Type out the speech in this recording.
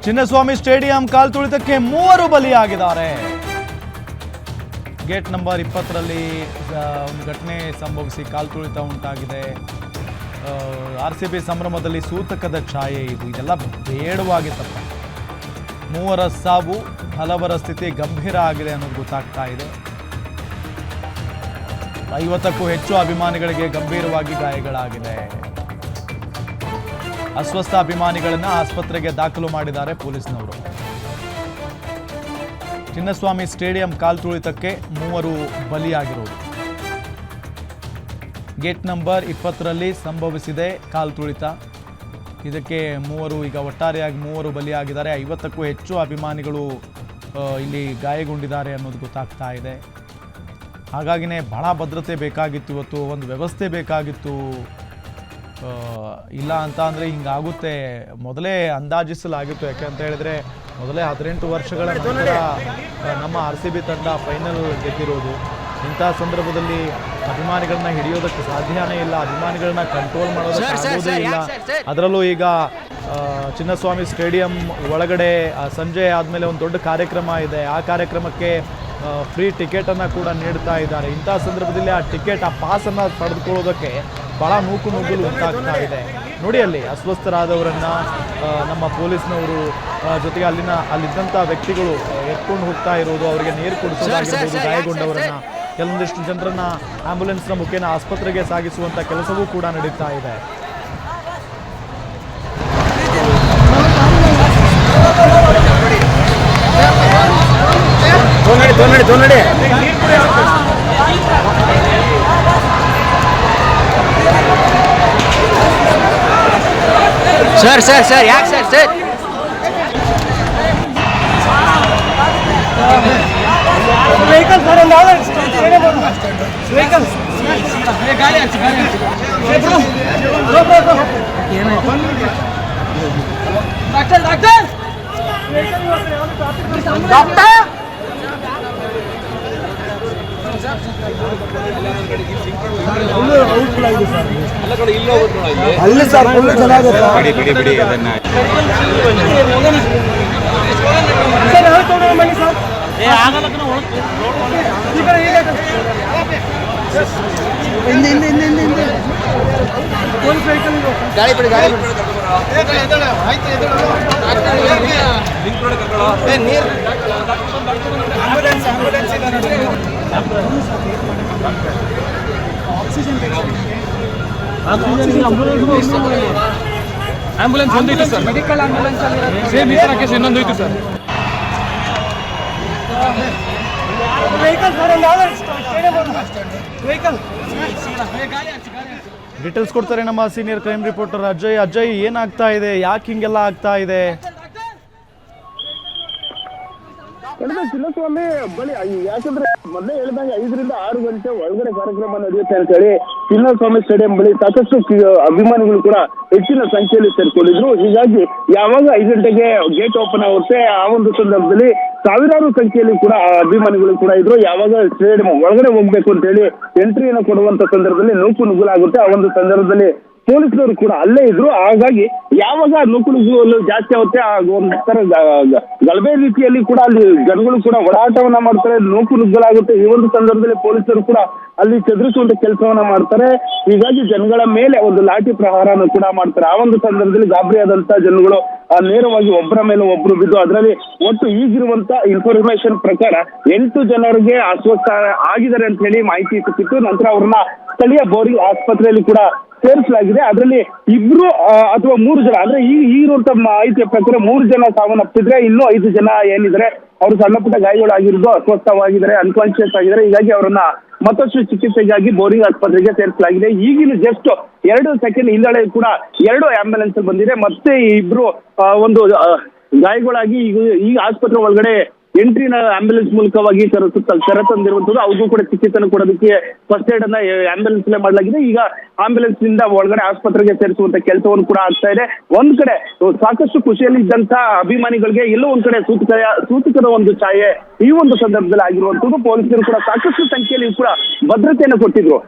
Chinnaswamy stadium ಕಾಲ್ತುಳಿತಕ್ಕೆ 3 ಬಲಿಯಾಗಿದ್ದಾರೆ. Gate number 20ರಲ್ಲಿ ಒಂದು ಘಟನೆ ಸಂಭವಿಸಿ ಕಾಲ್ತುಳಿತ ಉಂಟಾಗಿದೆ. RCB ಸಂಭ್ರಮದಲ್ಲಿ ಸೂತಕದ ಛಾಯೆ ಇದೆಲ್ಲ ಬೇಡವಾಗಿತ್ತಪ್ಪ. 3 ಸಾವು, ಹಲವರ ಸ್ಥಿತಿ ಗಂಭೀರ ಆಗಿದೆ ಅನ್ನೋದು ಗೊತ್ತಾಗ್ತಾ ಇದೆ. 50ಕ್ಕೂ ಹೆಚ್ಚು ಅಭಿಮಾನಿಗಳಿಗೆ ಗಂಭೀರವಾಗಿ ಗಾಯಗಳಾಗಿದೆ. ಅಸ್ವಸ್ಥ ಅಭಿಮಾನಿಗಳನ್ನ ಆಸ್ಪತ್ರೆಗೆ ದಾಖಲು ಮಾಡಿದ್ದಾರೆ ಪೊಲೀಸ್ನವರು. ಚಿನ್ನಸ್ವಾಮಿ ಸ್ಟೇಡಿಯಂ ಕಾಲ್ತುಳಿತಕ್ಕೆ 3 ಬಲಿಯಾಗಿರುವುದು. ಗೇಟ್ ನಂಬರ್ 20ರಲ್ಲಿ ಸಂಭವಿಸಿದೆ ಕಾಲ್ತುಳಿತ. ಇದಕ್ಕೆ 3 ಈಗ ಒಟ್ಟಾರೆಯಾಗಿ 3 ಬಲಿಯಾಗಿದ್ದಾರೆ. 50ಕ್ಕೂ ಹೆಚ್ಚು ಅಭಿಮಾನಿಗಳು ಇಲ್ಲಿ ಗಾಯಗೊಂಡಿದ್ದಾರೆ ಅನ್ನೋದು ಗೊತ್ತಾಗ್ತಾ ಇದೆ. ಹಾಗಾಗಿನೇ ಬಹಳ ಭದ್ರತೆ ಬೇಕಾಗಿತ್ತು, ಇವತ್ತು ಒಂದು ವ್ಯವಸ್ಥೆ ಬೇಕಾಗಿತ್ತು. ಇಲ್ಲ ಅಂತ ಅಂದರೆ ಹಿಂಗಾಗುತ್ತೆ ಮೊದಲೇ ಅಂದಾಜಿಸಲಾಗಿತ್ತು. ಯಾಕೆ ಅಂತ ಹೇಳಿದ್ರೆ ಮೊದಲೇ 18 ವರ್ಷಗಳ ನಂತರ ನಮ್ಮ RCB ತಂಡ ಫೈನಲ್ ಗೆದ್ದಿರೋದು. ಇಂಥ ಸಂದರ್ಭದಲ್ಲಿ ಅಭಿಮಾನಿಗಳನ್ನ ಹಿಡಿಯೋದಕ್ಕೆ ಸಾಧ್ಯನೇ ಇಲ್ಲ, ಅಭಿಮಾನಿಗಳನ್ನ ಕಂಟ್ರೋಲ್ ಮಾಡೋದಕ್ಕೆ ಆಗೋದೇ ಇಲ್ಲ. ಅದರಲ್ಲೂ ಈಗ ಚಿನ್ನಸ್ವಾಮಿ ಸ್ಟೇಡಿಯಂ ಒಳಗಡೆ ಸಂಜೆ ಆದಮೇಲೆ ಒಂದು ದೊಡ್ಡ ಕಾರ್ಯಕ್ರಮ ಇದೆ. ಆ ಕಾರ್ಯಕ್ರಮಕ್ಕೆ ಫ್ರೀ ಟಿಕೆಟನ್ನು ಕೂಡ ನೀಡ್ತಾ ಇದ್ದಾರೆ. ಇಂಥ ಸಂದರ್ಭದಲ್ಲಿ ಆ ಟಿಕೆಟ್, ಆ ಪಾಸನ್ನು ಪಡೆದುಕೊಳ್ಳೋದಕ್ಕೆ ಭಾಳ ನುಗ್ಗಲು ಉಂಟಾಗ್ತಾ ಇದೆ. ನೋಡಿ, ಅಲ್ಲಿ ಅಸ್ವಸ್ಥರಾದವರನ್ನು ನಮ್ಮ ಪೊಲೀಸ್ನವರು ಜೊತೆಗೆ ಅಲ್ಲಿದ್ದಂಥ ವ್ಯಕ್ತಿಗಳು ಎತ್ಕೊಂಡು ಹೋಗ್ತಾ ಇರೋದು, ಅವರಿಗೆ ನೀರು ಕೊಡಿಸೋದಾಗಿರ್ಬೋದು, ಗಾಯಗೊಂಡವರನ್ನು ಕೆಲವೊಂದಿಷ್ಟು ಜನರನ್ನು ಆಂಬ್ಯುಲೆನ್ಸ್ನ ಮುಖೇನ ಆಸ್ಪತ್ರೆಗೆ ಸಾಗಿಸುವಂಥ ಕೆಲಸವೂ ಕೂಡ ನಡೀತಾ ಇದೆ. ಸರ್ ಯಾಕೆ ಸರ್ ವೆಹಿಕಲ್ ಸರ್ ವೆಹಿಕಲ್ ಗಾಡಿ ಡಾಕ್ಟರ್ ಅಲ್ಲಿ ಸರ್ ಫುಲ್ ಚೆನ್ನಾಗಿದೆ. ಬಿಡಿ ಅದನ್ನ ಗಾಡಿ ಬಿಡಿ ಆಂಬುಲೆನ್ಸ್ ಒಂದಿತ್ತು ಸರ್, ಮೆಡಿಕಲ್ ಆಂಬುಲೆನ್ಸ್ ಸೇಮ್ ಈ ತರ ಕೇಸ್ ಇನ್ನೊಂದು ಇತ್ತು ಸರ್. ಡೀಟೇಲ್ಸ್ ಕೊಡ್ತಾರೆ ನಮ್ಮ ಸೀನಿಯರ್ ಕ್ರೈಮ್ ರಿಪೋರ್ಟರ್ ಅಜಯ್. ಏನಾಗ್ತಾ ಇದೆ, ಯಾಕೆ ಹಿಂಗೆಲ್ಲ ಆಗ್ತಾ ಇದೆ? ಚಿನ್ನಸ್ವಾಮಿ ಬಳಿ ಯಾಕಂದ್ರೆ ಮೊದಲೇ ಹೇಳಿದಂಗೆ 5 ರಿಂದ 6 ಗಂಟೆ ಒಳಗಡೆ ಕಾರ್ಯಕ್ರಮ ನಡೆಯುತ್ತೆ ಅಂತ ಹೇಳಿ ಚಿನ್ನಸ್ವಾಮಿ ಸ್ಟೇಡಿಯಂ ಬಳಿ ಸಾಕಷ್ಟು ಅಭಿಮಾನಿಗಳು ಕೂಡ ಹೆಚ್ಚಿನ ಸಂಖ್ಯೆಯಲ್ಲಿ ಸೇರ್ಕೊಂಡಿದ್ರು. ಹೀಗಾಗಿ ಯಾವಾಗ 5 ಗಂಟೆಗೆ ಗೇಟ್ ಓಪನ್ ಆಗುತ್ತೆ ಆ ಒಂದು ಸಂದರ್ಭದಲ್ಲಿ ಸಾವಿರಾರು ಸಂಖ್ಯೆಯಲ್ಲಿ ಕೂಡ ಅಭಿಮಾನಿಗಳು ಕೂಡ ಇದ್ರು. ಯಾವಾಗ ಸ್ಟೇಡಿಯಂ ಒಳಗಡೆ ಹೋಗ್ಬೇಕು ಅಂತ ಹೇಳಿ ಎಂಟ್ರಿಯನ್ನು ಕೊಡುವಂತ ಸಂದರ್ಭದಲ್ಲಿ ನುಗ್ಗಲಾಗುತ್ತೆ. ಆ ಒಂದು ಸಂದರ್ಭದಲ್ಲಿ ಪೊಲೀಸರು ಕೂಡ ಅಲ್ಲೇ ಇದ್ರು. ಹಾಗಾಗಿ ಯಾವಾಗ ನುಗ್ಗಲು ಜಾಸ್ತಿ ಆಗುತ್ತೆ, ಒಂಥರ ಗಲಭೆ ರೀತಿಯಲ್ಲಿ ಕೂಡ ಅಲ್ಲಿ ಜನಗಳು ಕೂಡ ಓಡಾಟವನ್ನ ಮಾಡ್ತಾರೆ, ನುಗ್ಗಲಾಗುತ್ತೆ. ಈ ಒಂದು ಸಂದರ್ಭದಲ್ಲಿ ಪೊಲೀಸರು ಕೂಡ ಅಲ್ಲಿ ಚದುರಿಸುವಂತ ಕೆಲಸವನ್ನ ಮಾಡ್ತಾರೆ. ಹೀಗಾಗಿ ಜನಗಳ ಮೇಲೆ ಒಂದು ಲಾಠಿ ಪ್ರಹಾರವನ್ನು ಕೂಡ ಮಾಡ್ತಾರೆ. ಆ ಒಂದು ಸಂದರ್ಭದಲ್ಲಿ ಗಾಬರಿಯಾದಂತ ಜನಗಳು ನೇರವಾಗಿ ಒಬ್ಬರ ಮೇಲೆ ಒಬ್ರು ಬಿದ್ದು, ಅದರಲ್ಲಿ ಒಟ್ಟು ಈಗಿರುವಂತ ಇನ್ಫಾರ್ಮೇಶನ್ ಪ್ರಕಾರ 8 ಜನರಿಗೆ ಅಸ್ವಸ್ಥ ಆಗಿದ್ದಾರೆ ಅಂತ ಹೇಳಿ ಮಾಹಿತಿ ಸಿಕ್ಕಿತ್ತು. ನಂತರ ಅವ್ರನ್ನ ಸ್ಥಳೀಯ ಬೋರಿಂಗ್ ಆಸ್ಪತ್ರೆಯಲ್ಲಿ ಕೂಡ ಸೇರಿಸಲಾಗಿದೆ. ಅದರಲ್ಲಿ 2 ಅಥವಾ 3 ಜನ, ಅಂದ್ರೆ ಈಗಿರುವಂತ ಮಾಹಿತಿಯ ಪ್ರಕಾರ 3 ಜನ ಸಾವನ್ನಪ್ಪಿದ್ರೆ, ಇನ್ನೂ 5 ಜನ ಏನಿದ್ದಾರೆ ಅವರು ಸಣ್ಣ ಪುಟ್ಟ ಗಾಯಗಳಾಗಿರೋದು, ಅಸ್ವಸ್ಥವಾಗಿದ್ದಾರೆ, ಅನ್ಕಾನ್ಶಿಯಸ್ ಆಗಿದ್ದಾರೆ. ಹೀಗಾಗಿ ಅವರನ್ನ ಮತ್ತಷ್ಟು ಚಿಕಿತ್ಸೆಗಾಗಿ ಬೋರಿಂಗ್ ಆಸ್ಪತ್ರೆಗೆ ಸೇರಿಸಲಾಗಿದೆ. ಈಗಿನ ಜಸ್ಟ್ 2 ಸೆಕೆಂಡ್ ಹಿಂದಳೆ ಕೂಡ 2 ಆಂಬ್ಯುಲೆನ್ಸ್ ಬಂದಿದೆ. ಮತ್ತೆ 2 ಒಂದು ಗಾಯಗಳಾಗಿ ಈಗ ಆಸ್ಪತ್ರೆ ಒಳಗಡೆ ಎಂಟ್ರಿನ ಆಂಬ್ಯುಲೆನ್ಸ್ ಮೂಲಕವಾಗಿ ಕರೆತಂದಿರುವಂತದ್ದು. ಅವ್ರಿಗೂ ಕೂಡ ಚಿಕಿತ್ಸೆಯನ್ನು ಕೊಡೋದಕ್ಕೆ ಫಸ್ಟ್ ಏಡ್ ಅನ್ನ ಆಂಬ್ಯುಲೆನ್ಸ್ ಮಾಡಲಾಗಿದೆ. ಈಗ ಆಂಬ್ಯುಲೆನ್ಸ್ ನಿಂದ ಒಳಗಡೆ ಆಸ್ಪತ್ರೆಗೆ ಸೇರಿಸುವಂತ ಕೆಲಸವನ್ನು ಕೂಡ ಆಗ್ತಾ ಇದೆ. ಒಂದ್ ಕಡೆ ಸಾಕಷ್ಟು ಖುಷಿಯಲ್ಲಿ ಇದ್ದಂತ ಅಭಿಮಾನಿಗಳಿಗೆ ಎಲ್ಲೋ ಒಂದ್ ಕಡೆ ಸೂತಕದ ಒಂದು ಛಾಯೆ ಈ ಒಂದು ಸಂದರ್ಭದಲ್ಲಿ ಆಗಿರುವಂತದ್ದು. ಪೊಲೀಸರು ಕೂಡ ಸಾಕಷ್ಟು ಸಂಖ್ಯೆಯಲ್ಲಿ ಕೂಡ ಭದ್ರತೆಯನ್ನು ಕೊಟ್ಟಿದ್ರು.